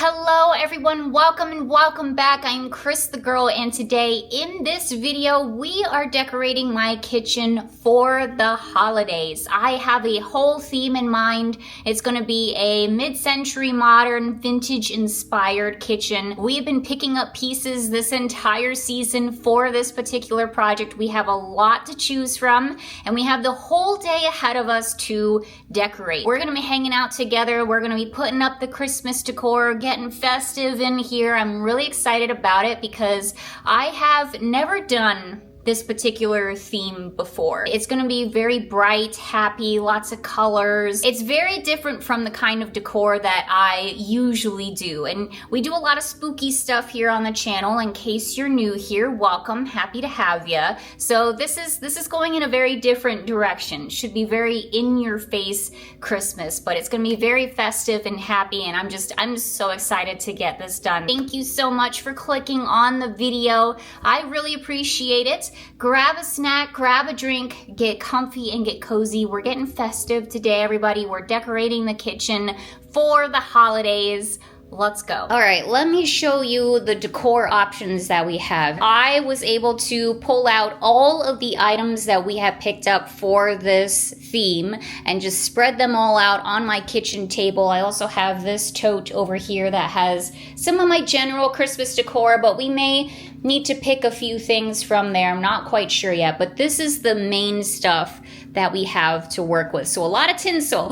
Hello everyone, welcome and welcome back. I'm Cris the Girl, and today in this video we are decorating my kitchen for the holidays. I have a whole theme in mind. It's going to be a mid-century modern vintage inspired kitchen. We've been picking up pieces this entire season for this particular project. We have a lot to choose from and we have the whole day ahead of us to decorate. We're going to be hanging out together. We're going to be putting up the Christmas decor, getting festive in here. I'm really excited about it because I have never done this particular theme before. It's gonna be very bright, happy, lots of colors. It's very different from the kind of decor that I usually do. And we do a lot of spooky stuff here on the channel. In case you're new here, welcome, happy to have you. So this is going in a very different direction. Should be very in your face Christmas, but it's gonna be very festive and happy, and I'm just so excited to get this done. Thank you so much for clicking on the video. I really appreciate it. Grab a snack, grab a drink, get comfy and get cozy. We're getting festive today, everybody. We're decorating the kitchen for the holidays. Let's go. All right, let me show you the decor options that we have. I was able to pull out all of the items that we have picked up for this theme and just spread them all out on my kitchen table. I also have this tote over here that has some of my general Christmas decor, but we may need to pick a few things from there. I'm not quite sure yet, but this is the main stuff that we have to work with. So a lot of tinsel.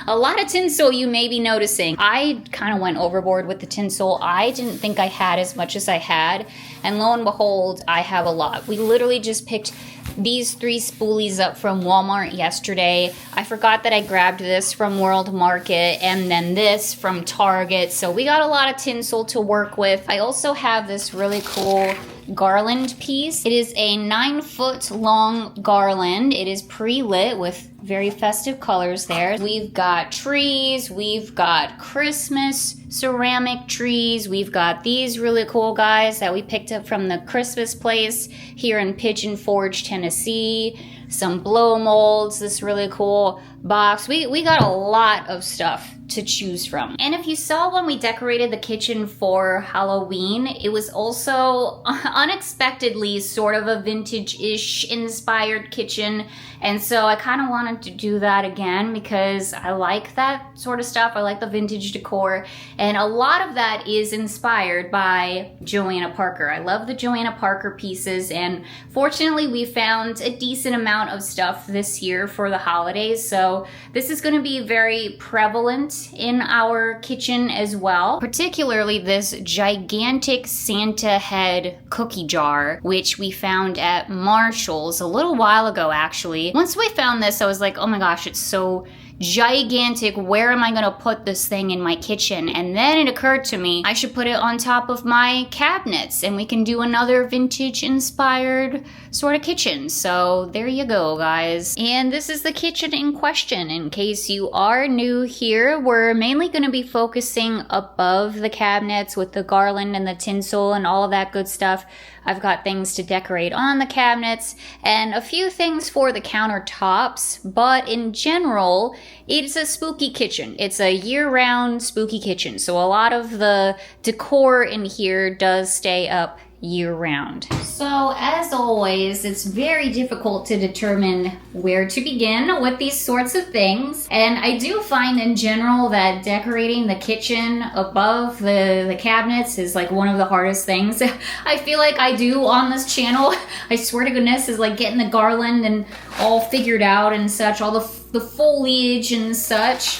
A lot of tinsel you may be noticing. I kind of went overboard with the tinsel. I didn't think I had as much as I had, and lo and behold, I have a lot. We literally just picked these 3 spoolies up from Walmart yesterday. I forgot that I grabbed this from World Market and then this from Target. So we got a lot of tinsel to work with. I also have this really cool garland piece. It is a 9-foot long garland. It is pre-lit with very festive colors there. We've got trees, we've got Christmas ceramic trees, we've got these really cool guys that we picked up from the Christmas place here in Pigeon Forge, Tennessee. Some blow molds, this really cool box. We got a lot of stuff to choose from. And if you saw when we decorated the kitchen for Halloween, it was also unexpectedly sort of a vintage-ish inspired kitchen. And so I kind of wanted to do that again because I like that sort of stuff. I like the vintage decor. And a lot of that is inspired by Joanna Parker. I love the Joanna Parker pieces, and fortunately we found a decent amount of stuff this year for the holidays. So this is going to be very prevalent in our kitchen as well. Particularly this gigantic Santa head cookie jar, which we found at Marshall's a little while ago actually. Once we found this, I was like, oh my gosh, it's so gigantic. Where am I gonna put this thing in my kitchen? And then it occurred to me I should put it on top of my cabinets and we can do another vintage inspired sort of kitchen. So there you go, guys. And this is the kitchen in question. In case you are new here, we're mainly going to be focusing above the cabinets with the garland and the tinsel and all of that good stuff. I've got things to decorate on the cabinets and a few things for the countertops, but in general, it's a spooky kitchen. It's a year-round spooky kitchen, so a lot of the decor in here does stay up year-round. So as always, it's very difficult to determine where to begin with these sorts of things, and I do find in general that decorating the kitchen above the cabinets is like one of the hardest things I feel like I do on this channel. I swear to goodness, is like getting the garland and all figured out and such, all the foliage and such.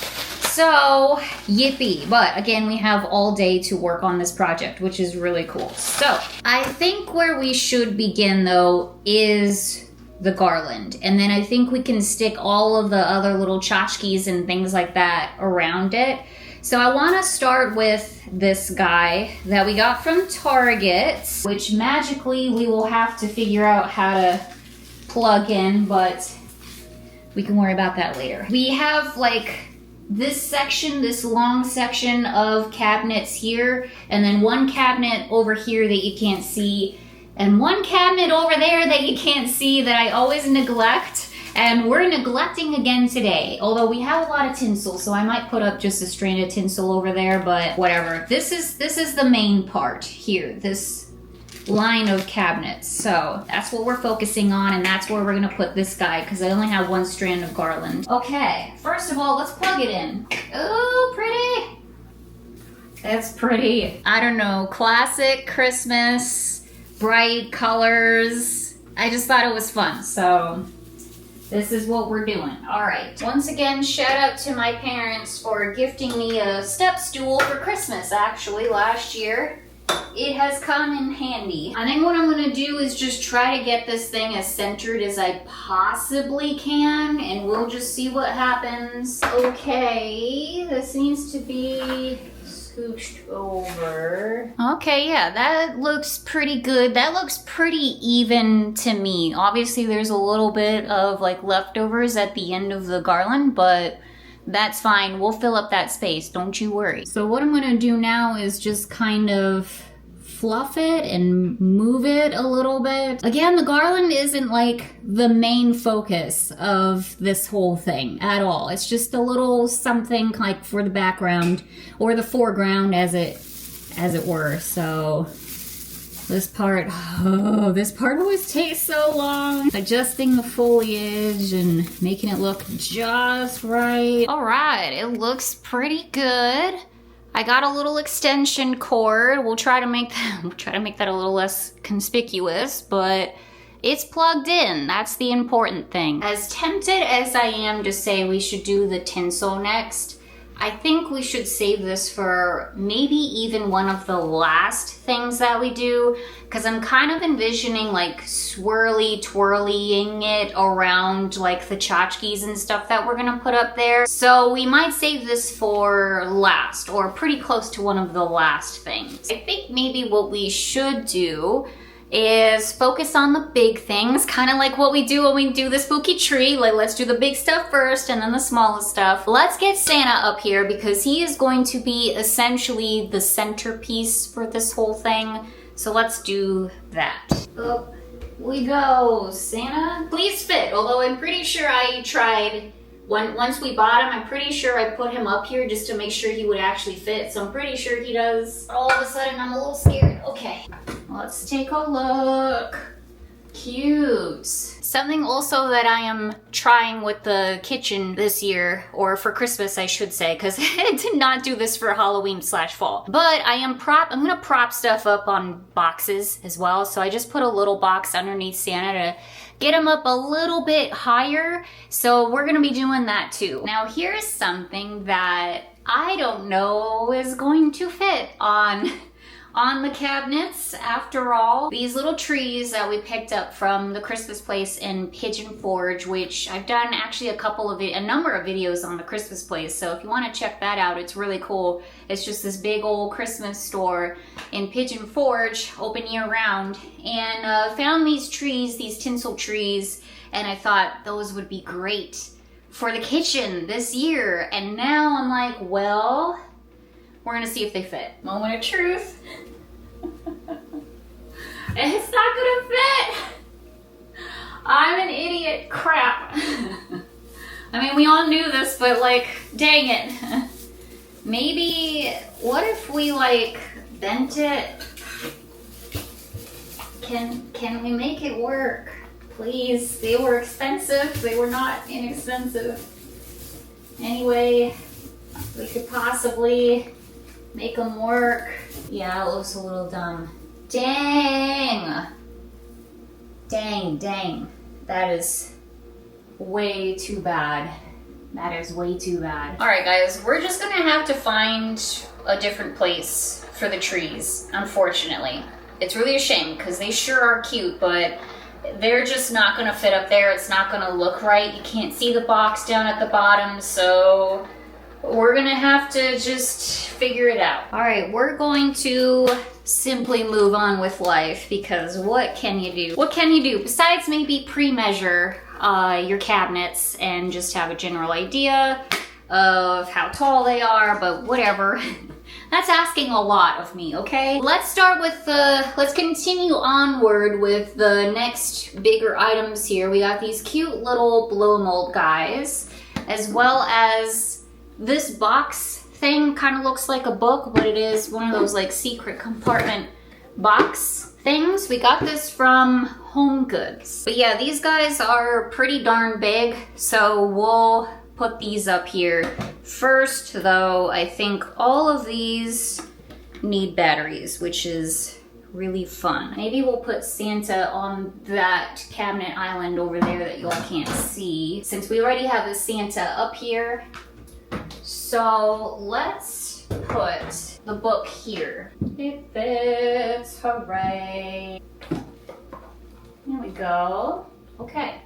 So, yippee. But again, we have all day to work on this project, which is really cool. So, I think where we should begin though is the garland. And then I think we can stick all of the other little tchotchkes and things like that around it. So I want to start with this guy that we got from Target, which magically we will have to figure out how to plug in, but we can worry about that later. We have like this section, this long section of cabinets here, and then one cabinet over here that you can't see, and one cabinet over there that you can't see that I always neglect. And we're neglecting again today, although we have a lot of tinsel, so I might put up just a strand of tinsel over there, but whatever. This is the main part here, this line of cabinets. So that's what we're focusing on, and that's where we're gonna put this guy, because I only have one strand of garland. Okay, first of all, let's plug it in. Oh, pretty. That's pretty. I don't know, classic Christmas, bright colors. I just thought it was fun, so this is what we're doing. All right. Once again, shout out to my parents for gifting me a step stool for Christmas, actually, last year. It has come in handy. I think what I'm gonna do is just try to get this thing as centered as I possibly can, and we'll just see what happens. Okay, this needs to be scooched over. Okay, yeah, that looks pretty good. That looks pretty even to me. Obviously, there's a little bit of like leftovers at the end of the garland, but that's fine. We'll fill up that space, don't you worry. So what I'm gonna do now is just kind of fluff it and move it a little bit. Again, the garland isn't like the main focus of this whole thing at all. It's just a little something like for the background or the foreground as it were. So this part always takes so long. Adjusting the foliage and making it look just right. All right, it looks pretty good. I got a little extension cord. We'll try to make that a little less conspicuous, but it's plugged in. That's the important thing. As tempted as I am to say we should do the tinsel next, I think we should save this for maybe even one of the last things that we do, because I'm kind of envisioning like swirly twirlying it around like the tchotchkes and stuff that we're gonna put up there. So we might save this for last, or pretty close to one of the last things. I think maybe what we should do is focus on the big things, kind of like what we do when we do the spooky tree. Like, let's do the big stuff first and then the smallest stuff. Let's get Santa up here because he is going to be essentially the centerpiece for this whole thing. So let's do that. Up we go, Santa. Please fit, although I'm pretty sure I tried. Once we bought him, I'm pretty sure I put him up here just to make sure he would actually fit. So I'm pretty sure he does. All of a sudden, I'm a little scared. Okay, let's take a look. Cute. Something also that I am trying with the kitchen this year, or for Christmas I should say, because I did not do this for Halloween/fall. But I'm gonna prop stuff up on boxes as well. So I just put a little box underneath Santa to get him up a little bit higher. So we're gonna be doing that too. Now here's something that I don't know is going to fit on the cabinets. After all, these little trees that we picked up from the Christmas place in Pigeon Forge, which I've done actually a number of videos on the Christmas place. So if you want to check that out, it's really cool. It's just this big old Christmas store in Pigeon Forge, open year round, and found these trees, these tinsel trees, and I thought those would be great for the kitchen this year. And now I'm like, well, we're gonna see if they fit. Moment of truth. It's not gonna fit. I'm an idiot. Crap. I mean, we all knew this, but like, dang it. Maybe, what if we like bent it? Can we make it work? Please. They were expensive. They were not inexpensive. Anyway, we could possibly make them work. Yeah, it looks a little dumb. Dang. Dang. That is way too bad. That is way too bad. All right, guys, we're just gonna have to find a different place for the trees, unfortunately. It's really a shame because they sure are cute, but they're just not gonna fit up there. It's not gonna look right. You can't see the box down at the bottom, so we're gonna have to just figure it out. All right, we're going to simply move on with life because what can you do? What can you do besides maybe pre-measure your cabinets and just have a general idea of how tall they are, but whatever. That's asking a lot of me, okay? Let's continue onward with the next bigger items here. We got these cute little blow mold guys, as well as this box thing. Kind of looks like a book, but it is one of those like secret compartment box things. We got this from Home Goods. But yeah, these guys are pretty darn big, so we'll put these up here. First though, I think all of these need batteries, which is really fun. Maybe we'll put Santa on that cabinet island over there that y'all can't see, since we already have a Santa up here. So let's put the book here. It fits, hooray. There we go. Okay.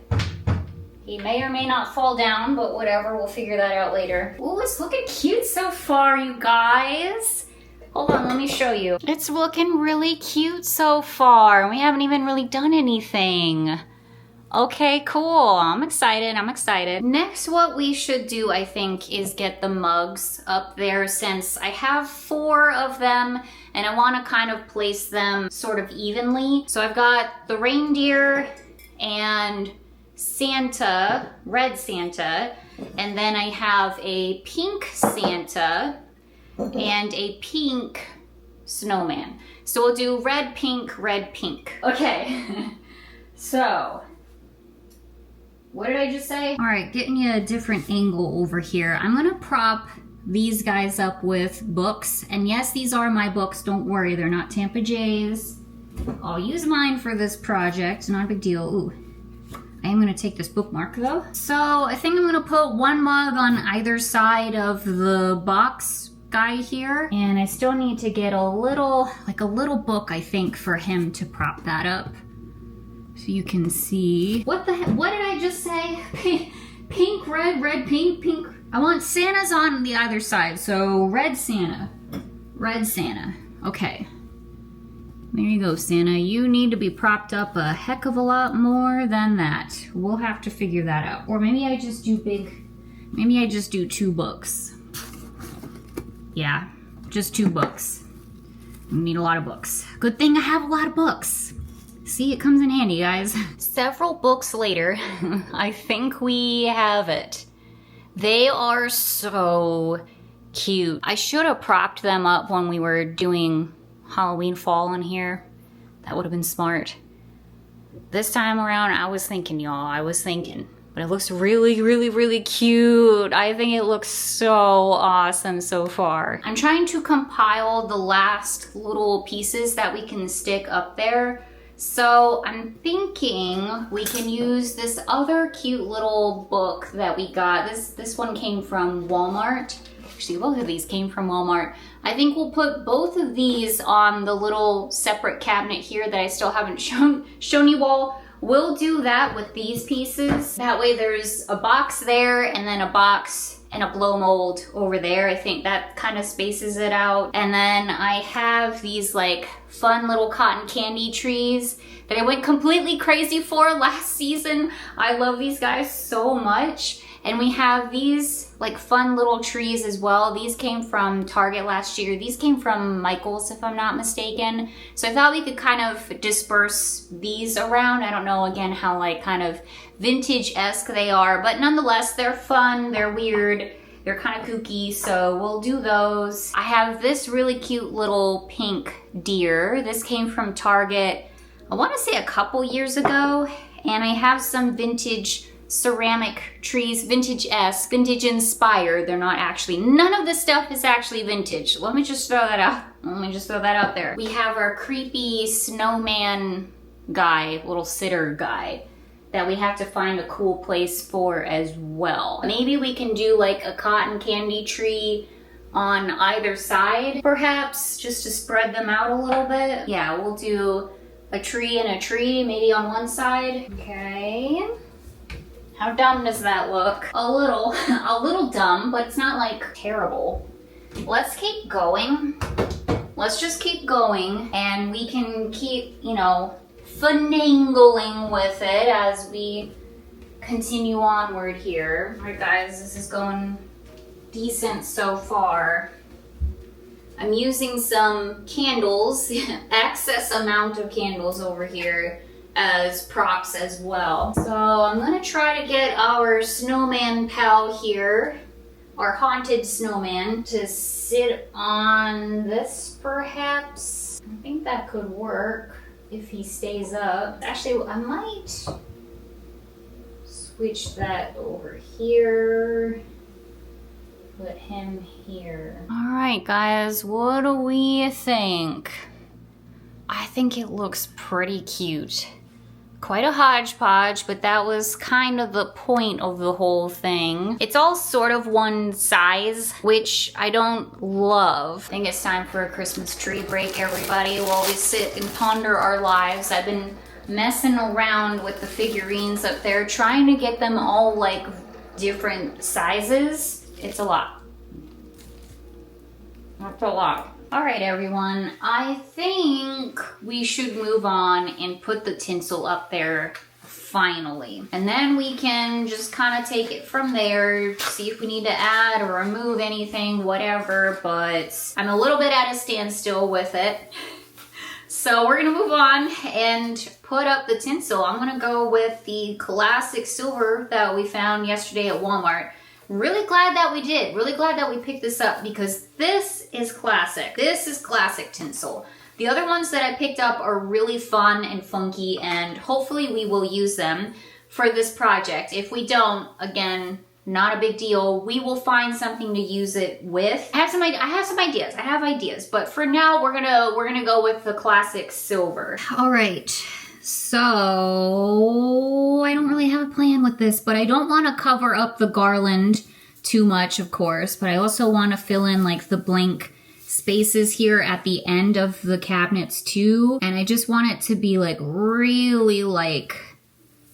He may or may not fall down, but whatever, we'll figure that out later. Ooh, it's looking cute so far, you guys. Hold on, let me show you. It's looking really cute so far. We haven't even really done anything. Okay, cool. I'm excited. I'm excited. Next, what we should do, I think, is get the mugs up there, since I have 4 of them and I want to kind of place them sort of evenly. So I've got the reindeer and Santa, red Santa, and then I have a pink Santa and a pink snowman. So we'll do red, pink, red, pink. Okay, so what did I just say? All right, getting you a different angle over here. I'm gonna prop these guys up with books. And yes, these are my books, don't worry, they're not Tampa Jay's. I'll use mine for this project, not a big deal. Ooh, I am gonna take this bookmark though. So I think I'm gonna put one mug on either side of the box guy here. And I still need to get a little book, I think, for him to prop that up. So you can see. What the heck? What did I just say? Pink, red, red, pink, pink. I want Santa's on the other side. So red Santa. Red Santa. Okay. There you go, Santa. You need to be propped up a heck of a lot more than that. We'll have to figure that out. Or maybe I just do maybe I just do 2 books. Yeah, just 2 books. We need a lot of books. Good thing I have a lot of books. See, it comes in handy, guys. Several books later, I think we have it. They are so cute. I should have propped them up when we were doing Halloween fall in here. That would have been smart. This time around, I was thinking, y'all, but it looks really, really, really cute. I think it looks so awesome so far. I'm trying to compile the last little pieces that we can stick up there. So I'm thinking we can use this other cute little book that we got. This one came from Walmart. Actually, both of these came from Walmart. I think we'll put both of these on the little separate cabinet here that I still haven't shown you all. We'll do that with these pieces. That way there's a box there and then a box and a blow mold over there. I think that kind of spaces it out. And then I have these like fun little cotton candy trees that I went completely crazy for last season. I love these guys so much. And we have these like fun little trees as well. These came from Target last year. These came from Michael's, if I'm not mistaken. So I thought we could kind of disperse these around. I don't know, again, how like kind of vintage-esque they are, but nonetheless, they're fun, they're weird, they're kind of kooky, so we'll do those. I have this really cute little pink deer. This came from Target, I want to say a couple years ago, and I have some vintage ceramic trees, vintage-esque, vintage-inspired. They're not actually, none of this stuff is actually vintage. Let me just throw that out there. We have our creepy snowman guy, little sitter guy, that we have to find a cool place for as well. Maybe we can do like a cotton candy tree on either side, perhaps, just to spread them out a little bit. Yeah, we'll do a tree and a tree, maybe on one side. Okay. How dumb does that look? A little dumb, but it's not like terrible. Let's keep going. Let's just keep going, and we can keep, you know, finagling with it as we continue onward here. All right, guys, this is going decent so far. I'm using some candles, excess amount of candles over here as props as well. So I'm gonna try to get our snowman pal here, our haunted snowman, to sit on this perhaps. I think that could work if he stays up. Actually, I might switch that over here. Put him here. All right, guys, what do we think? I think it looks pretty cute. Quite a hodgepodge, but that was kind of the point of the whole thing. It's all sort of one size, which I don't love. I think it's time for a Christmas tree break, everybody, while we sit and ponder our lives. I've been messing around with the figurines up there, trying to get them all like different sizes. It's a lot. That's a lot. All right, everyone, I think we should move on and put the tinsel up there finally. And then we can just kind of take it from there, see if we need to add or remove anything, whatever, but I'm a little bit at a standstill with it. So we're gonna move on and put up the tinsel. I'm gonna go with the classic silver that we found yesterday at Walmart. Really glad that we did. Really glad that we picked this up because this is classic. This is classic tinsel. The other ones that I picked up are really fun and funky, and hopefully we will use them for this project. If we don't, again, not a big deal. We will find something to use it with. I have some ideas, but for now we're gonna go with the classic silver. All right. So, I don't really have a plan with this, but I don't want to cover up the garland too much, of course, but I also want to fill in like the blank spaces here at the end of the cabinets too. And I just want it to be like really like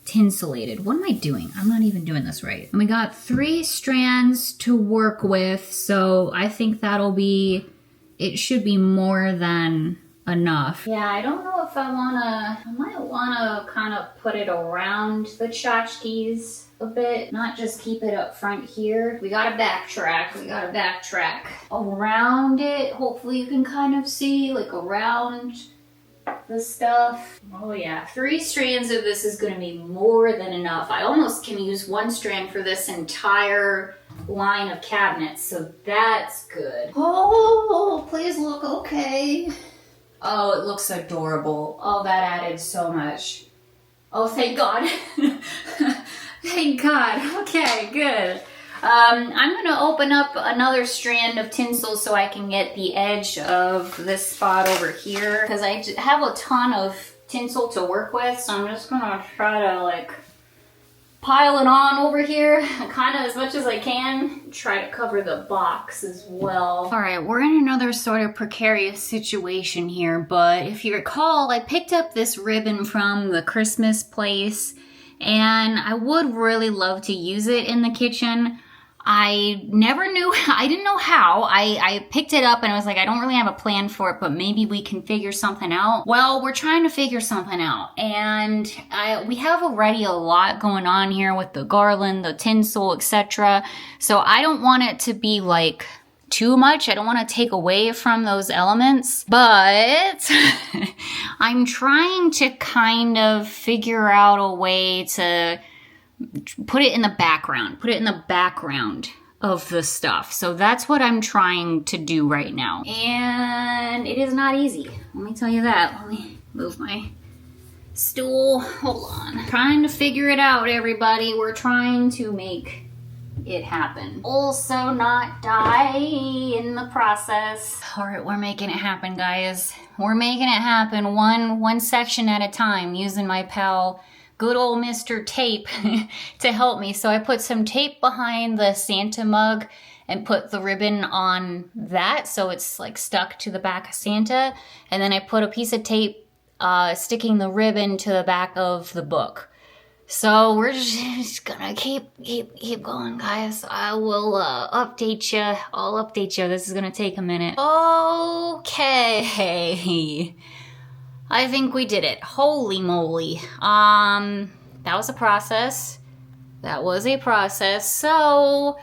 tinselated. What am I doing? I'm not even doing this right. And we got 3 strands to work with, so I think it should be more than enough. Yeah, I don't know if I might wanna kind of put it around the tchotchkes a bit, not just keep it up front here. We gotta backtrack around it. Hopefully you can kind of see like around the stuff. Oh yeah, 3 strands of this is gonna be more than enough. I almost can use 1 strand for this entire line of cabinets, so that's good. Oh, please look okay. Oh, it looks adorable. Oh, that added so much. Oh, thank God. Thank God. Okay, good. I'm gonna open up another strand of tinsel so I can get the edge of this spot over here, because I have a ton of tinsel to work with, so I'm just gonna try to like pile it on over here, kind of as much as I can. Try to cover the box as well. All right, we're in another sort of precarious situation here, but if you recall, I picked up this ribbon from the Christmas place, and I would really love to use it in the kitchen. I didn't know how. I picked it up and I was like, I don't really have a plan for it, but maybe we can figure something out. Well, we're trying to figure something out, and we have already a lot going on here with the garland, the tinsel, etc. So I don't want it to be like too much. I don't want to take away from those elements, but I'm trying to kind of figure out a way to put it in the background of the stuff. So that's what I'm trying to do right now. And it is not easy. Let me tell you that. Let me move my stool. Hold on. Trying to figure it out, everybody. We're trying to make it happen. Also not die in the process. All right, we're making it happen, guys. We're making it happen one section at a time, using my pal good old Mr. Tape to help me. So I put some tape behind the Santa mug and put the ribbon on that so it's like stuck to the back of Santa. And then I put a piece of tape sticking the ribbon to the back of the book. So we're just gonna keep going, guys. I will update you. I'll update you. This is gonna take a minute. Okay. I think we did it. Holy moly. That was a process. So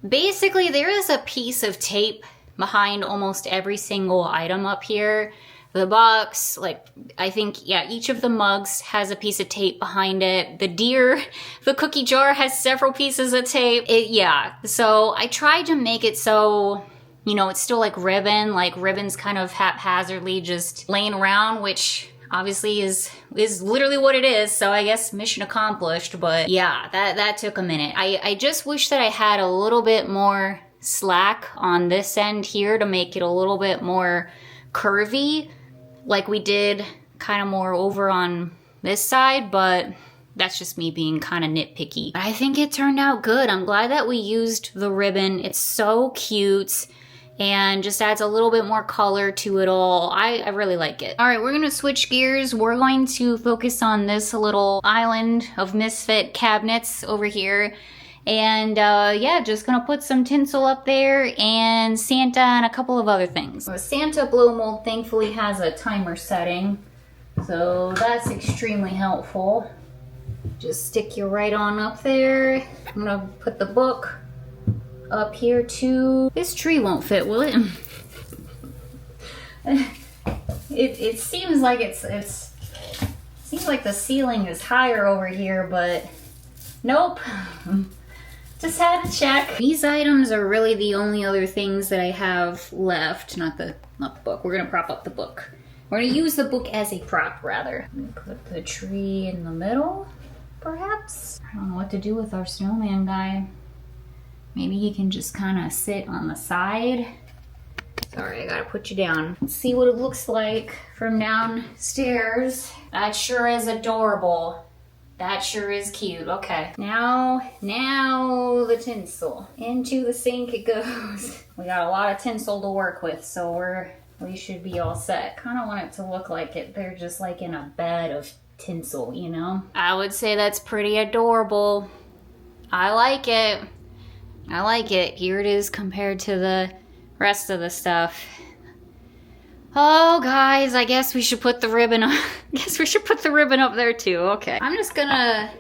basically there is a piece of tape behind almost every single item up here. The box, like, I think, yeah, each of the mugs has a piece of tape behind it. The deer, the cookie jar has several pieces of tape. Yeah, so I tried to make it so, you know, it's still like ribbon's kind of haphazardly just laying around, which obviously is literally what it is. So I guess mission accomplished, but yeah, that took a minute. I just wish that I had a little bit more slack on this end here to make it a little bit more curvy, like we did kind of more over on this side, but that's just me being kind of nitpicky. I think it turned out good. I'm glad that we used the ribbon. It's so cute and just adds a little bit more color to it all. I really like it. All right, we're gonna switch gears. We're going to focus on this little island of misfit cabinets over here. And yeah, just gonna put some tinsel up there and Santa and a couple of other things. The Santa blow mold thankfully has a timer setting, so that's extremely helpful. Just stick you right on up there. I'm gonna put the book up here too. This tree won't fit, will it? It seems like it seems like the ceiling is higher over here, but nope. Just had to check. These items are really the only other things that I have left. Not the book. We're gonna prop up the book. We're gonna use the book as a prop, rather. Put the tree in the middle, perhaps? I don't know what to do with our snowman guy. Maybe he can just kind of sit on the side. Sorry, I gotta put you down. Let's see what it looks like from downstairs. That sure is adorable. That sure is cute. Okay. Now the tinsel. Into the sink it goes. We got a lot of tinsel to work with, so we should be all set. Kind of want it to look like they're just like in a bed of tinsel, you know? I would say that's pretty adorable. I like it. I like it. Here it is compared to the rest of the stuff. Oh, guys, I guess we should put the ribbon on. I guess we should put the ribbon up there too. Okay. I'm just gonna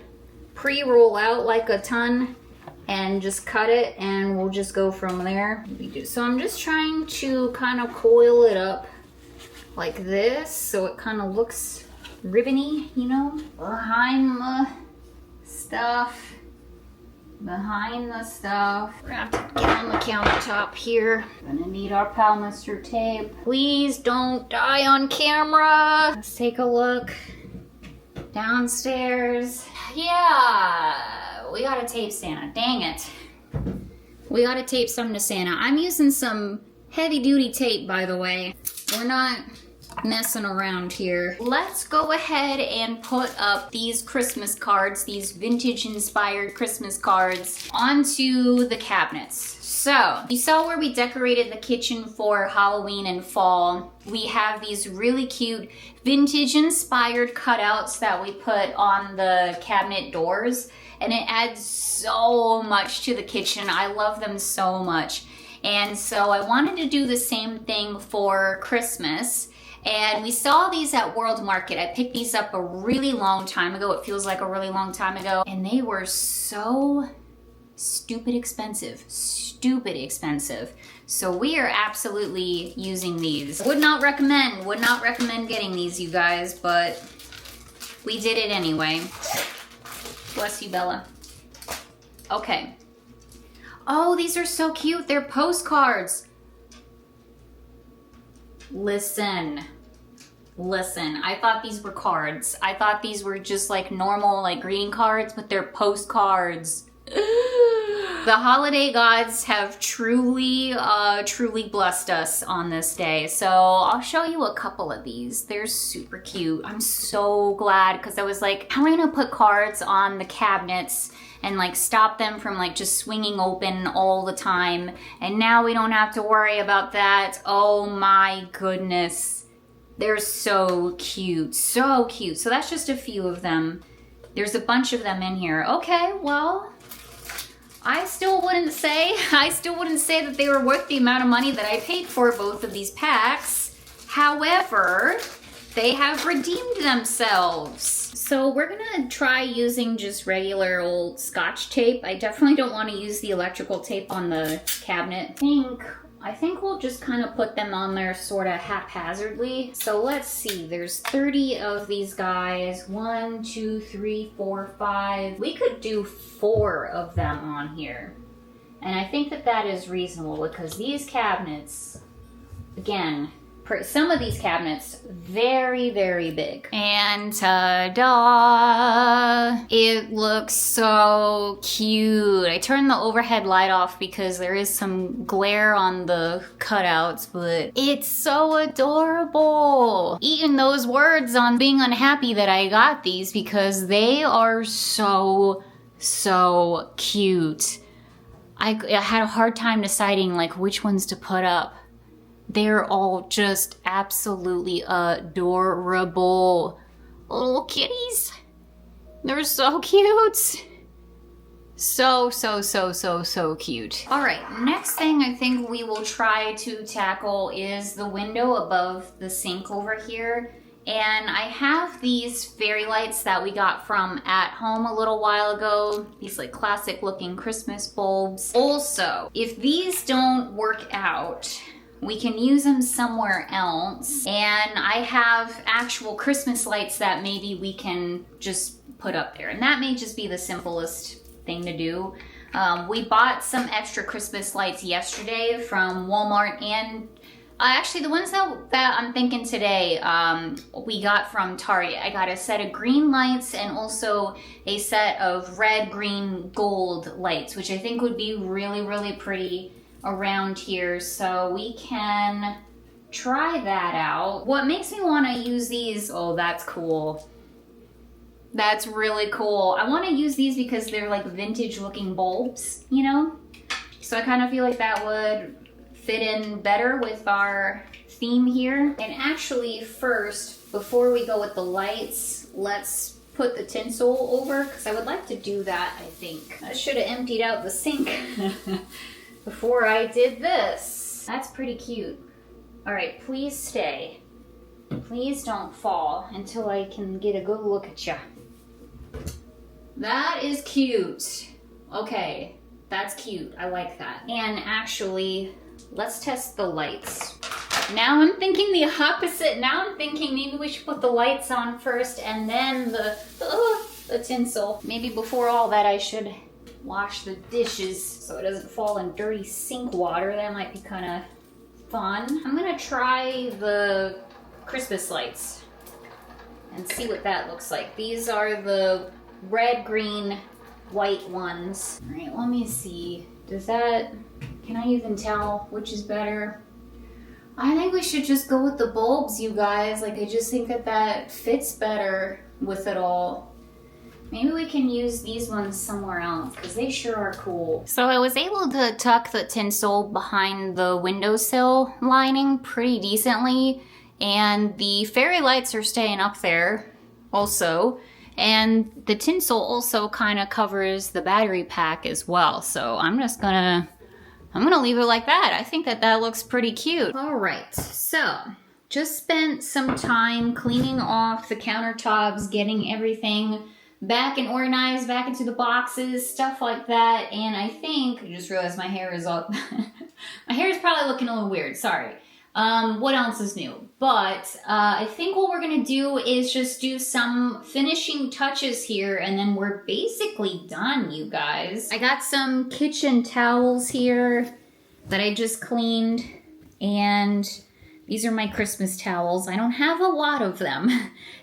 pre-roll out like a ton and just cut it, and we'll just go from there. So I'm just trying to kind of coil it up like this so it kind of looks ribbony, you know, behind the stuff. We're gonna have to get on the countertop here. Gonna need our palmister tape. Please don't die on camera. Let's take a look downstairs. Yeah, we gotta tape Santa. Dang it. We gotta tape something to Santa. I'm using some heavy duty tape, by the way. We're not messing around here. Let's go ahead and put up these Christmas cards, these vintage inspired Christmas cards, onto the cabinets. So, you saw where we decorated the kitchen for Halloween and fall. We have these really cute vintage inspired cutouts that we put on the cabinet doors, and it adds so much to the kitchen. I love them so much. And so I wanted to do the same thing for Christmas. And we saw these at World Market. I picked these up a really long time ago. It feels like a really long time ago. And they were so stupid expensive. Stupid expensive. So we are absolutely using these. Would not recommend getting these, you guys, but we did it anyway. Bless you, Bella. Okay. Oh, these are so cute. They're postcards. Listen, I thought these were cards. I thought these were just like normal like greeting cards, but they're postcards. The holiday gods have truly blessed us on this day. So I'll show you a couple of these. They're super cute. I'm so glad, because I was like, how am I gonna put cards on the cabinets and like stop them from like just swinging open all the time? And now we don't have to worry about that. Oh my goodness. They're so cute, so cute. So that's just a few of them. There's a bunch of them in here. Okay, well, I still wouldn't say that they were worth the amount of money that I paid for both of these packs. However, they have redeemed themselves. So we're gonna try using just regular old Scotch tape. I definitely don't want to use the electrical tape on the cabinet. I think I think we'll just kind of put them on there sort of haphazardly. So let's see, there's 30 of these guys. 1, 2, 3, 4, 5. We could do 4 of them on here. And I think that that is reasonable because these cabinets, again, some of these cabinets, very, very big. And ta-da! It looks so cute. I turned the overhead light off because there is some glare on the cutouts, but it's so adorable. Eating those words on being unhappy that I got these because they are so, so cute. I had a hard time deciding like which ones to put up. They're all just absolutely adorable. Little kitties. They're so cute. So, so, so, so, so cute. All right, next thing I think we will try to tackle is the window above the sink over here. And I have these fairy lights that we got from At Home a little while ago. These like classic looking Christmas bulbs. Also, if these don't work out, we can use them somewhere else. And I have actual Christmas lights that maybe we can just put up there. And that may just be the simplest thing to do. We bought some extra Christmas lights yesterday from Walmart, and actually the ones that I'm thinking today, we got from Target. I got a set of green lights and also a set of red, green, gold lights, which I think would be really, really pretty around here, so we can try that out. What makes me want to use these, oh, that's cool. That's really cool. I want to use these because they're like vintage looking bulbs, you know? So I kind of feel like that would fit in better with our theme here. And actually first, before we go with the lights, let's put the tinsel over because I would like to do that, I think. I should have emptied out the sink before I did this. That's pretty cute. All right, please stay. Please don't fall until I can get a good look at you. That is cute. Okay, that's cute. I like that. And actually, let's test the lights. Now I'm thinking the opposite. Now I'm thinking maybe we should put the lights on first and then the tinsel. Maybe before all that I should wash the dishes so it doesn't fall in dirty sink water. That might be kind of fun. I'm gonna try the Christmas lights and see what that looks like. These are the red, green, white ones. All right, let me see. Can I even tell which is better? I think we should just go with the bulbs, you guys. Like, I just think that fits better with it all. Maybe we can use these ones somewhere else because they sure are cool. So I was able to tuck the tinsel behind the windowsill lining pretty decently, and the fairy lights are staying up there also. And the tinsel also kind of covers the battery pack as well. So I'm gonna leave it like that. I think that looks pretty cute. All right, so just spent some time cleaning off the countertops, getting everything back and organized, back into the boxes, stuff like that. And I think, I just realized my hair is up. My hair is probably looking a little weird, sorry. What else is new? But I think what we're gonna do is just do some finishing touches here and then we're basically done, you guys. I got some kitchen towels here that I just cleaned, and these are my Christmas towels. I don't have a lot of them.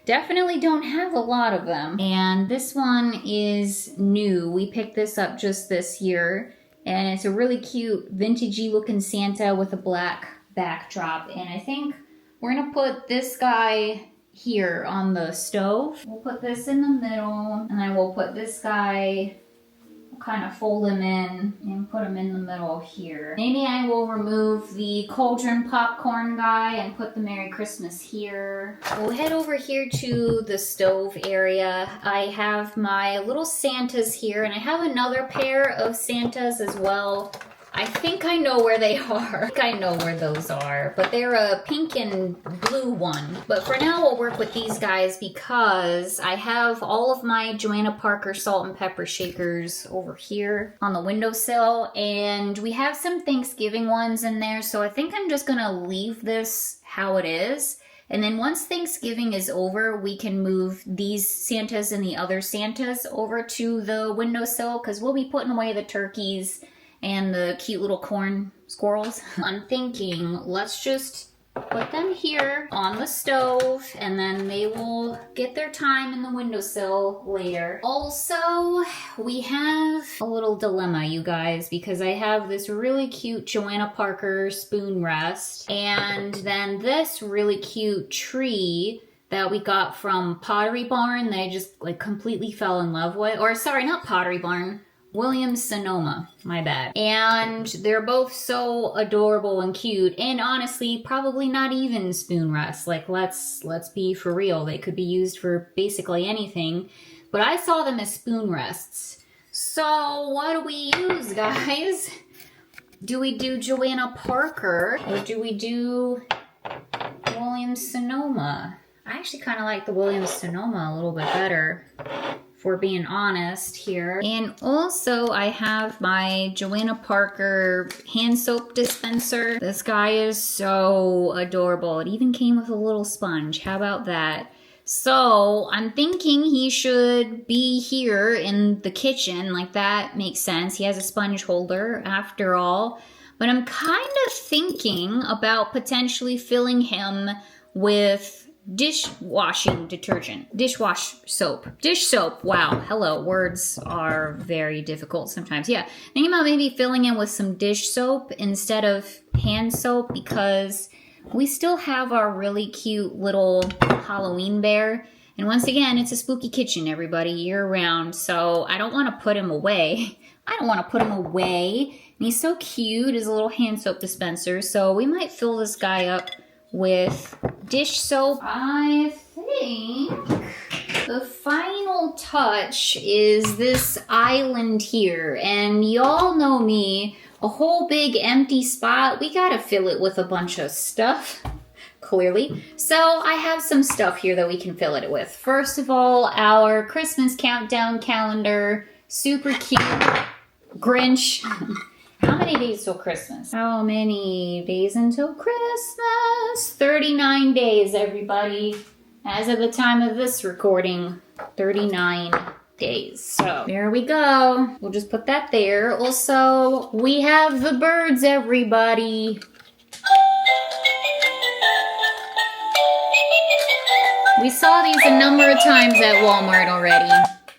Definitely don't have a lot of them. And this one is new. We picked this up just this year, and it's a really cute vintagey looking Santa with a black backdrop. And I think we're gonna put this guy here on the stove. We'll put this in the middle, and then we'll put this guy, we'll kind of fold him in and put him in the middle here. Maybe I will remove the cauldron popcorn guy and put the Merry Christmas here. We'll head over here to the stove area. I have my little Santas here, and I have another pair of Santas as well I think I know where they are. I think I know where those are, but they're a pink and blue one. But for now, we'll work with these guys because I have all of my Joanna Parker salt and pepper shakers over here on the windowsill, and we have some Thanksgiving ones in there, so I think I'm just gonna leave this how it is. And then once Thanksgiving is over, we can move these Santas and the other Santas over to the windowsill because we'll be putting away the turkeys and the cute little corn squirrels. I'm thinking let's just put them here on the stove and then they will get their time in the windowsill later. Also, we have a little dilemma, you guys, because I have this really cute Joanna Parker spoon rest and then this really cute tree that we got from Pottery Barn that I just like completely fell in love with. Or sorry, not Pottery Barn. Williams-Sonoma, my bad. And they're both so adorable and cute, and honestly, probably not even spoon rests. Like, let's be for real. They could be used for basically anything, but I saw them as spoon rests. So what do we use, guys? Do we do Joanna Parker, or do we do Williams-Sonoma? I actually kind of like the Williams-Sonoma a little bit better, if we're being honest here. And also I have my Joanna Parker hand soap dispenser. This guy is so adorable. It even came with a little sponge. How about that? So I'm thinking he should be here in the kitchen. Like, that makes sense. He has a sponge holder after all. But I'm kind of thinking about potentially filling him with dishwashing detergent, dish soap. Wow, hello, words are very difficult sometimes. Yeah, thinking about maybe filling in with some dish soap instead of hand soap because we still have our really cute little Halloween bear. And once again, it's a spooky kitchen, everybody, year round. So I don't want to put him away. And he's so cute, his little hand soap dispenser. So we might fill this guy up with dish soap. I think the final touch is this island here. And y'all know me, a whole big empty spot, we gotta fill it with a bunch of stuff, clearly. So I have some stuff here that we can fill it with. First of all, our Christmas countdown calendar, super cute. Grinch. How many days till Christmas? How many days until Christmas? 39 days, everybody. As of the time of this recording, 39 days. So there we go. We'll just put that there. Also, we have the birds, everybody. We saw these a number of times at Walmart already.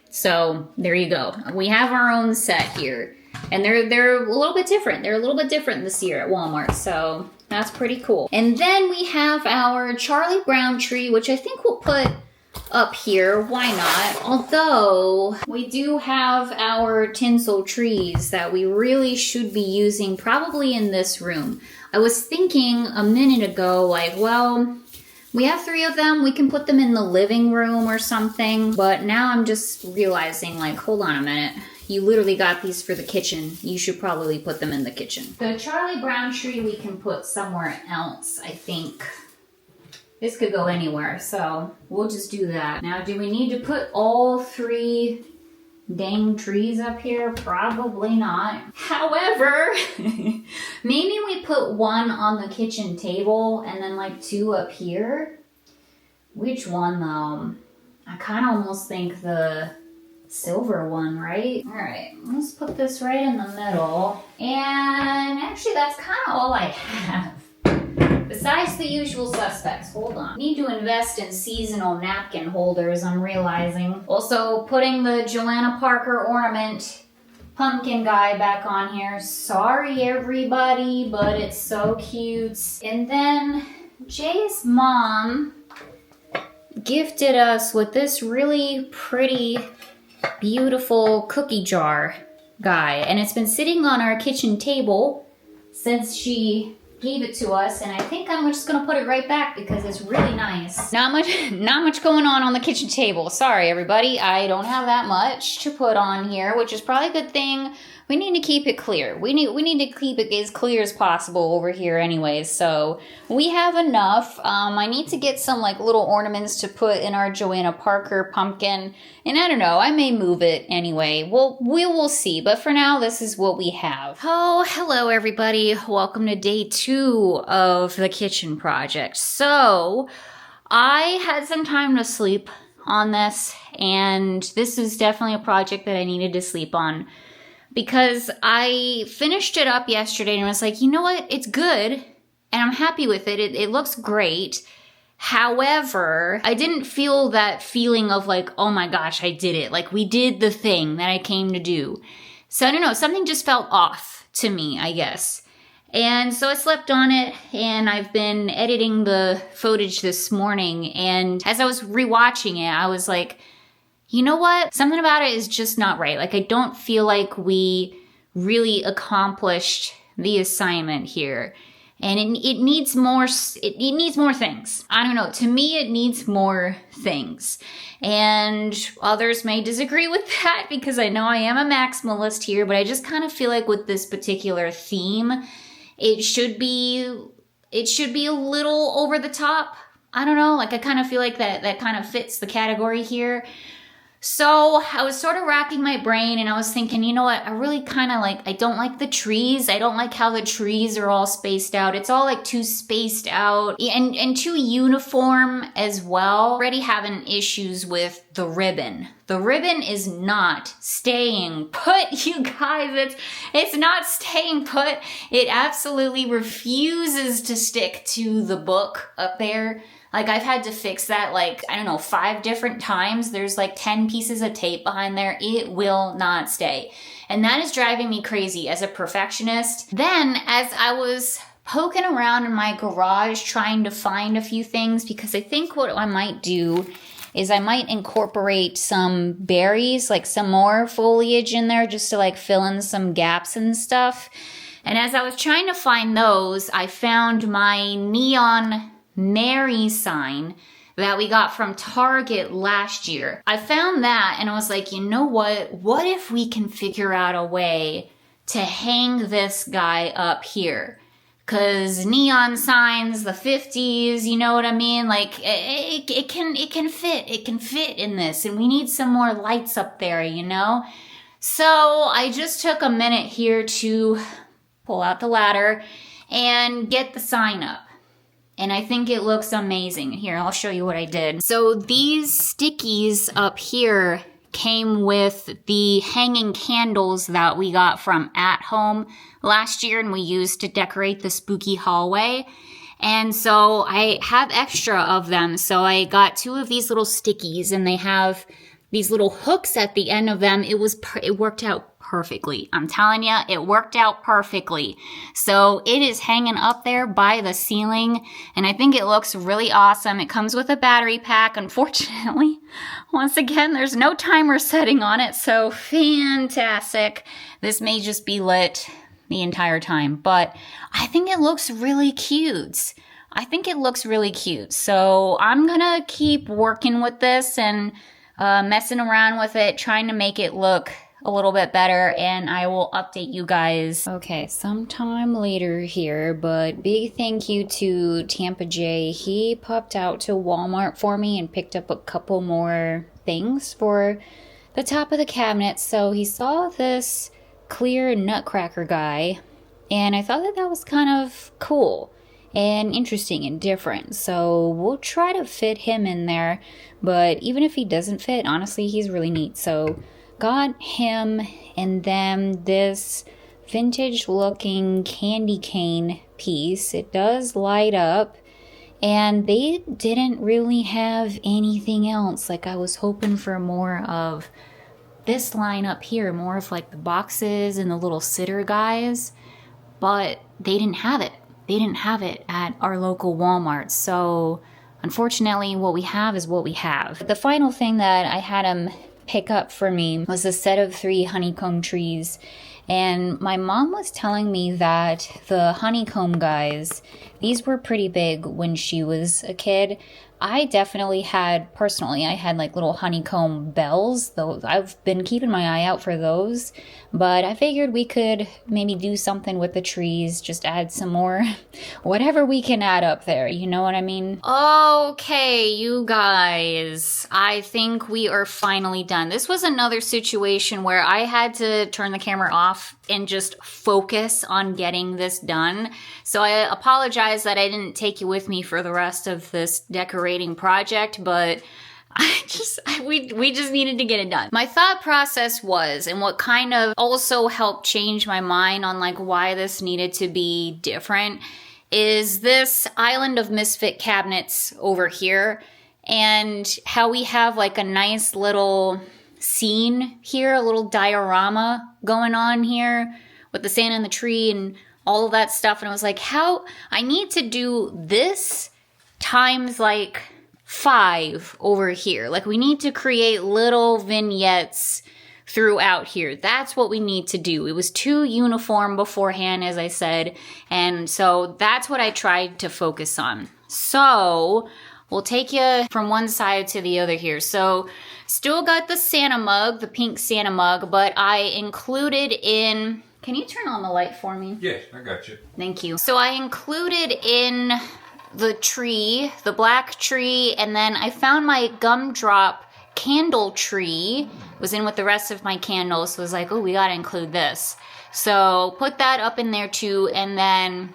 So there you go. We have our own set here. And they're a little bit different. They're a little bit different this year at Walmart, so that's pretty cool. And then we have our Charlie Brown tree, which I think we'll put up here. Why not? Although we do have our tinsel trees that we really should be using probably in this room. I was thinking a minute ago, like, well, we have 3 of them. We can put them in the living room or something. But now I'm just realizing, like, hold on a minute. You literally got these for the kitchen. You should probably put them in the kitchen. The Charlie Brown tree we can put somewhere else, I think. This could go anywhere, so we'll just do that. Now, do we need to put all 3 dang trees up here? Probably not. However, maybe we put 1 on the kitchen table and then like 2 up here. Which one though? I kind of almost think the silver one, right? All right, let's put this right in the middle. And actually, that's kind of all I have. Besides the usual suspects. Hold on. Need to invest in seasonal napkin holders, I'm realizing. Also, putting the Joanna Parker ornament pumpkin guy back on here. Sorry, everybody, but it's so cute. And then Jay's mom gifted us with this really pretty, beautiful cookie jar guy. And it's been sitting on our kitchen table since she gave it to us, and I think I'm just gonna put it right back because it's really nice. Not much going on the kitchen table. Sorry, everybody. I don't have that much to put on here, which is probably a good thing we need to keep it clear. We need to keep it as clear as possible over here anyways. So we have enough. I need to get some like little ornaments to put in our Joanna Parker pumpkin. And I don't know, I may move it anyway. Well, we will see. But for now, this is what we have. Oh, hello everybody. Welcome to day 2 of the kitchen project. So I had some time to sleep on this, and this is definitely a project that I needed to sleep on because I finished it up yesterday and was like, you know what, it's good and I'm happy with it. It looks great. However, I didn't feel that feeling of like, oh my gosh, I did it. Like we did the thing that I came to do. So I don't know, something just felt off to me, I guess. And so I slept on it, and I've been editing the footage this morning, and as I was rewatching it, I was like, you know what? Something about it is just not right. Like, I don't feel like we really accomplished the assignment here. And it needs more, it needs more things. I don't know. To me, it needs more things. And others may disagree with that because I know I am a maximalist here, but I just kind of feel like with this particular theme, it should be a little over the top. I don't know, like I kind of feel like that kind of fits the category here. So I was sort of racking my brain and I was thinking, you know what, I really kind of like, I don't like the trees. I don't like how the trees are all spaced out. It's all like too spaced out and too uniform as well. Already having issues with the ribbon. The ribbon is not staying put, you guys. It's not staying put. It absolutely refuses to stick to the book up there. Like, I've had to fix that, like, I don't know, 5 different times. There's like 10 pieces of tape behind there. It will not stay. And that is driving me crazy as a perfectionist. Then, as I was poking around in my garage trying to find a few things, because I think what I might do is I might incorporate some berries, like some more foliage in there just to like fill in some gaps and stuff. And as I was trying to find those, I found my neon Mary sign that we got from Target last year. I found that and I was like, you know what if we can figure out a way to hang this guy up here? Cause neon signs, the 50s, you know what I mean? Like it can fit in this, and we need some more lights up there, you know? So I just took a minute here to pull out the ladder and get the sign up. And I think it looks amazing. Here, I'll show you what I did. So these stickies up here came with the hanging candles that we got from At Home last year and we used to decorate the spooky hallway. And so I have extra of them. So I got 2 of these little stickies and they have these little hooks at the end of them. It worked out perfectly. I'm telling you, it worked out perfectly. So it is hanging up there by the ceiling, and I think it looks really awesome. It comes with a battery pack. Unfortunately, once again, there's no timer setting on it, so fantastic. This may just be lit the entire time, but I think it looks really cute. So I'm gonna keep working with this and messing around with it, trying to make it look a little bit better, and I will update you guys. Okay, sometime later here, but big thank you to Tampa Jay. He popped out to Walmart for me and picked up a couple more things for the top of the cabinet. So he saw this clear nutcracker guy, and I thought that was kind of cool and interesting and different. So we'll try to fit him in there, but even if he doesn't fit, honestly, he's really neat. So got him, and then this vintage looking candy cane piece. It does light up, and they didn't really have anything else. Like, I was hoping for more of this line up here, more of like the boxes and the little sitter guys, but they didn't have it. They didn't have it at our local Walmart. So unfortunately, what we have is what we have. The final thing that I had him pick up for me was a set of 3 honeycomb trees. And my mom was telling me that the honeycomb guys, these were pretty big when she was a kid. I definitely had, personally, I had like little honeycomb bells, though I've been keeping my eye out for those, but I figured we could maybe do something with the trees, just add some more, whatever we can add up there, you know what I mean? Okay, you guys, I think we are finally done. This was another situation where I had to turn the camera off and just focus on getting this done. So I apologize that I didn't take you with me for the rest of this decorating project, but we just needed to get it done. My thought process was, and what kind of also helped change my mind on like why this needed to be different, is this island of misfit cabinets over here, and how we have like a nice little scene here, a little diorama going on here with the Santa and the tree and all of that stuff. And I was like, how I need to do this times like 5 over here. Like we need to create little vignettes throughout here. That's what we need to do. It was too uniform beforehand, as I said. And so that's what I tried to focus on. So we'll take you from one side to the other here. So still got the Santa mug, the pink Santa mug, but I included in, can you turn on the light for me? Yes, I got you. Thank you. So I included in the tree, the black tree, and then I found my gumdrop candle tree. It was in with the rest of my candles, so I was like, oh, we gotta include this. So put that up in there too, and then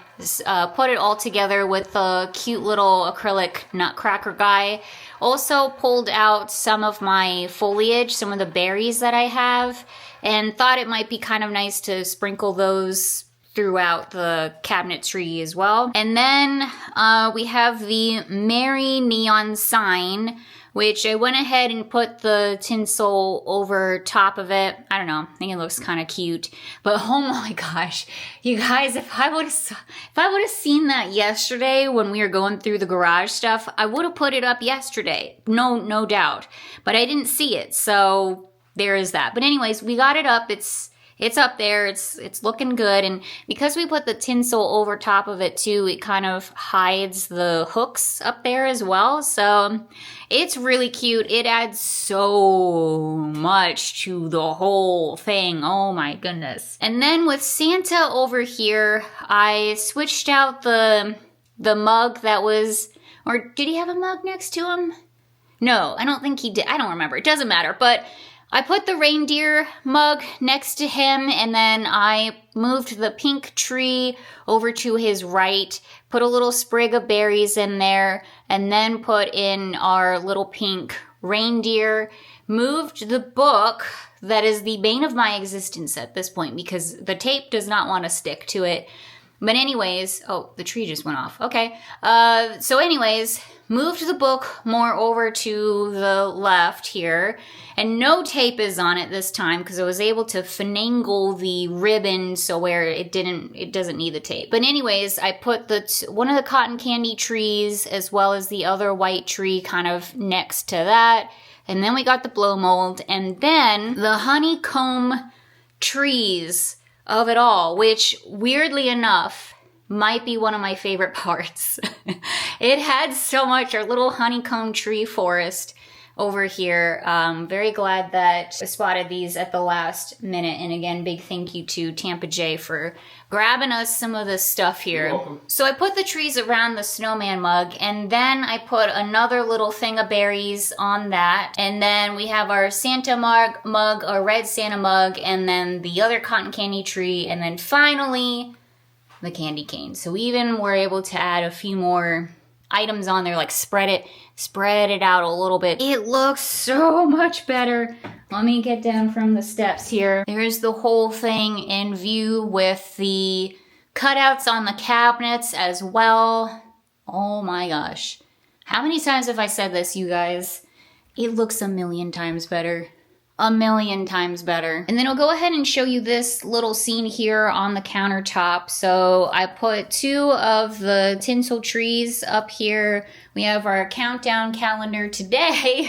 put it all together with the cute little acrylic nutcracker guy. Also pulled out some of my foliage, some of the berries that I have, and thought it might be kind of nice to sprinkle those throughout the cabinet tree as well. And then we have the Merry neon sign, which I went ahead and put the tinsel over top of it. I don't know, I think it looks kind of cute. But oh my gosh, you guys, if I would have seen that yesterday when we were going through the garage stuff, I would have put it up yesterday, no doubt. But I didn't see it, so there is that. But anyways, we got it up. It's up there, it's looking good, and because we put the tinsel over top of it too, it kind of hides the hooks up there as well, so it's really cute. It adds so much to the whole thing, oh my goodness. And then with Santa over here, I switched out the mug that was, or did he have a mug next to him? No, I don't think he did, I don't remember, it doesn't matter, but I put the reindeer mug next to him, and then I moved the pink tree over to his right, put a little sprig of berries in there, and then put in our little pink reindeer, moved the book that is the bane of my existence at this point because the tape does not want to stick to it. But anyways, oh, the tree just went off. Okay. So anyways, moved the book more over to the left here, and no tape is on it this time because I was able to finagle the ribbon so where it doesn't need the tape. But anyways, I put one of the cotton candy trees as well as the other white tree kind of next to that. And then we got the blow mold, and then the honeycomb trees of it all, which weirdly enough might be one of my favorite parts. It had so much, our little honeycomb tree forest over here. Very glad that I spotted these at the last minute. And again, big thank you to Tampa Jay for grabbing us some of this stuff here. You're welcome. So I put the trees around the snowman mug, and then I put another little thing of berries on that. And then we have our Santa mug, our red Santa mug, and then the other cotton candy tree, and then finally the candy cane. So we even were able to add a few more items on there, like spread it out a little bit. It looks so much better. Let me get down from the steps here. There's the whole thing in view with the cutouts on the cabinets as well. Oh my gosh. How many times have I said this, you guys? It looks a million times better. A million times better. And then I'll go ahead and show you this little scene here on the countertop. So I put 2 of the tinsel trees up here. We have our countdown calendar today.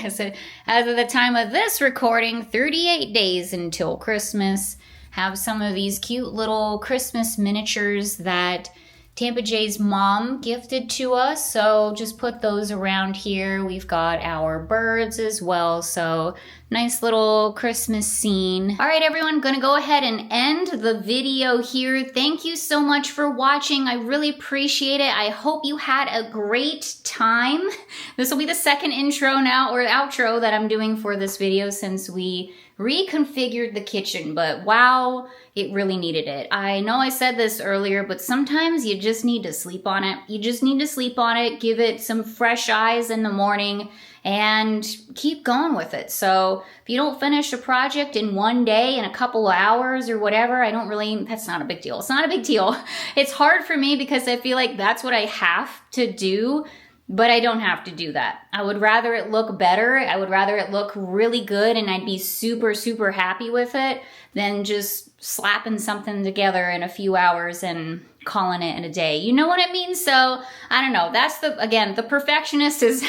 As of the time of this recording, 38 days until Christmas. have some of these cute little Christmas miniatures that Tampa Jay's mom gifted to us, so just put those around here. We've got our birds as well, so nice little Christmas scene. All right, everyone, gonna go ahead and end the video here. Thank you so much for watching. I really appreciate it. I hope you had a great time. This will be the second intro now, or outro, that I'm doing for this video since we reconfigured the kitchen, but wow, it really needed it. I know I said this earlier, but sometimes you just need to sleep on it. You just need to sleep on it, give it some fresh eyes in the morning, and keep going with it. So if you don't finish a project in one day, in a couple of hours or whatever, that's not a big deal. It's not a big deal. It's hard for me because I feel like that's what I have to do, but I don't have to do that. I would rather it look better. I would rather it look really good and I'd be super, super happy with it than just slapping something together in a few hours and calling it in a day. You know what I mean? So I don't know. That's the perfectionist is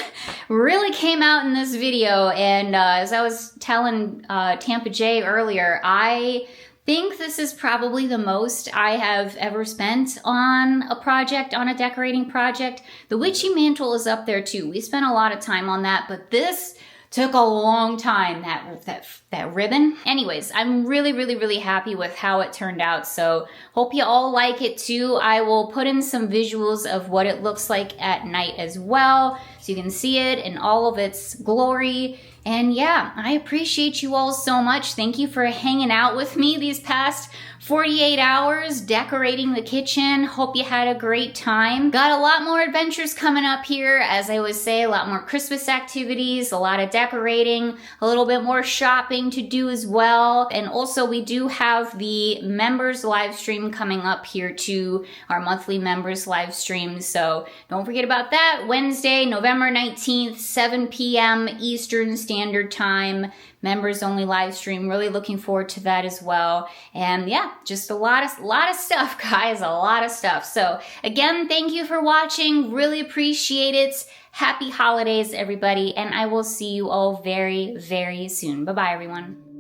really came out in this video. And as I was telling Tampa Jay earlier, I think this is probably the most I have ever spent on a project, on a decorating project. The witchy mantle is up there too. We spent a lot of time on that, but this took a long time, that ribbon. Anyways, I'm really, really, really happy with how it turned out. So hope you all like it too. I will put in some visuals of what it looks like at night as well, so you can see it in all of its glory. And yeah, I appreciate you all so much. Thank you for hanging out with me these past 48 hours decorating the kitchen. Hope you had a great time. Got a lot more adventures coming up here. As I always say, a lot more Christmas activities, a lot of decorating, a little bit more shopping to do as well. And also we do have the members live stream coming up here too, our monthly members live stream. So don't forget about that. Wednesday, November 19th, 7 p.m. Eastern Standard Time. Members only live stream. Really looking forward to that as well. And yeah, just a lot of stuff, guys, a lot of stuff. So again, thank you for watching. Really appreciate it. Happy holidays, everybody. And I will see you all very, very soon. Bye-bye, everyone.